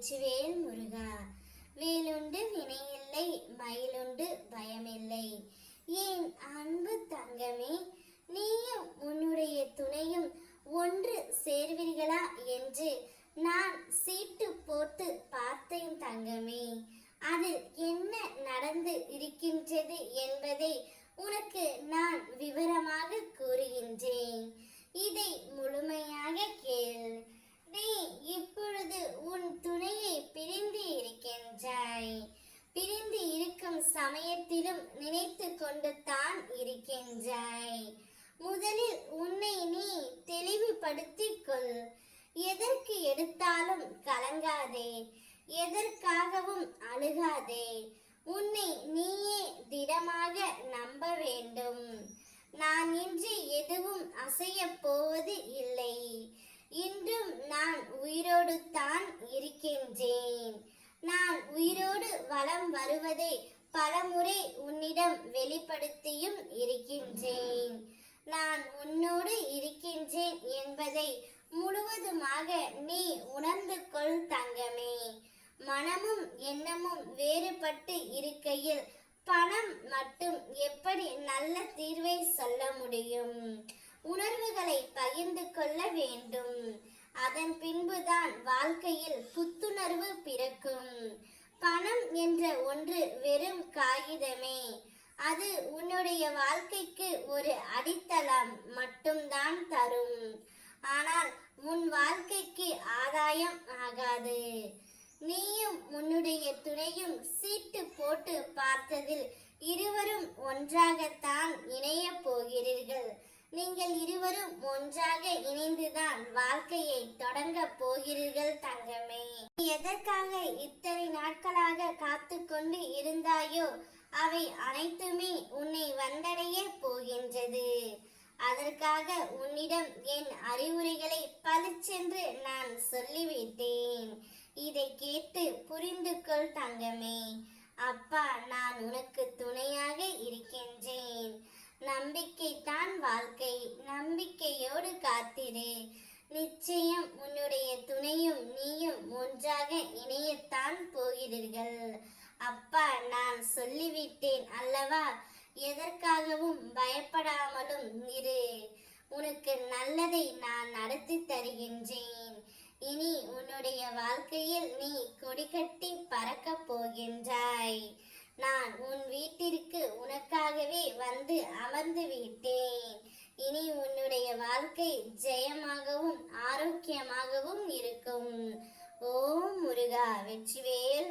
வெற்றிவேல் முருகா. வேலுண்டு வினையில்லை, மயிலுண்டு பயமில்லை. என் அன்பு தங்கமே, நீயும் உன்னுடைய துணையும் ஒன்று சேர்வீர்களா என்று நான் சீட்டு போட்டு பார்த்தேன் தங்கமே. அதில் என்ன நடந்து இருக்கின்றது என்பதை உனக்கு நான் விவரமாக கூறுகின்றேன். இதை முழுமையாக கேள். நீ இப்பொழுது உன் துணையை பிரிந்து இருக்கின்றாய். பிரிந்து இருக்கும் சமயத்திலும் நினைத்து கொண்டு தான் இருக்கின்றாய். முதலில் உன்னை நீ தெளிவுபடுத்திக் கொள். எதற்கு எடுத்தாலும் கலங்காதே, எதற்காகவும் அழுகாதே. உன்னை நீயே திடமாக நம்ப வேண்டும். நான் இன்றி எதுவும் அசைய போவது இல்லை. இன்றும் நான் உயிரோடு தான் இருக்கின்றேன். நான் உயிரோடு வலம் வருவதை பலமுறை உன்னிடம் வெளிப்படுத்தியும் இருக்கின்றேன். நான் உன்னோடு இருக்கின்றேன் என்பதை முழுவதுமாக நீ உணர்ந்து கொள் தங்கமே. மனமும் எண்ணமும் வேறுபட்டு இருக்கையில் பணம் மட்டும் எப்படி நல்ல தீர்வை சொல்ல முடியும்? உணர்வுகளை பகிர்ந்து கொள்ள வேண்டும். அதன் பின்புதான் வாழ்க்கையில் புத்துணர்வு பிறக்கும். பணம் என்ற ஒன்று வெறும் காகிதமே. அது உன்னுடைய வாழ்க்கைக்கு ஒரு அடித்தளம் மட்டும்தான் தரும். ஆனால் உன் வாழ்க்கைக்கு ஆதாயம் ஆகாது. நீயும் உன்னுடைய துணையும் சீட்டு போட்டு பார்த்ததில் இருவரும் ஒன்றாகத்தான் இணைய போகிறீர்கள். நீங்கள் இருவரும் ஒன்றாக இணைந்துதான் வாழ்க்கையை தொடங்க போகிறீர்கள் தங்கமே. எதற்காக இத்தனை நாட்களாக காத்து கொண்டு இருந்தாயோ அவை அனைத்துமே உன்னை வந்தடைய போகின்றது. அதற்காக உன்னிடம் என் அறிவுரைகளை பளிச்சென்று நான் சொல்லிவிட்டேன். இதை கேட்டு புரிந்து கொள் தங்கமே. அப்பா நான் உனக்கு துணையாக இருக்கின்றேன். நம்பிக்கை தான் வாழ்க்கை. நம்பிக்கையோடு காத்திரு. நிச்சயம் உன்னுடைய துணையும் நீயும் ஒன்றாக இணையத்தான் போகிறீர்கள். அப்பா நான் சொல்லிவிட்டேன் அல்லவா? எதற்காகவும் பயப்படாமலும் இரு. உனக்கு நல்லதை நான் நடத்தி தருகின்றேன். இனி உன்னுடைய வாழ்க்கையில் நீ கொடிகட்டி பறக்க போகின்றாய். நான் உன் வீட்டிற்கு உனக்காகவே வந்து அமர்ந்து விட்டேன். இனி உன்னுடைய வாழ்க்கை ஜெயமாகவும் ஆரோக்கியமாகவும் இருக்கும். ஓம் முருகா. வெற்றிவேல்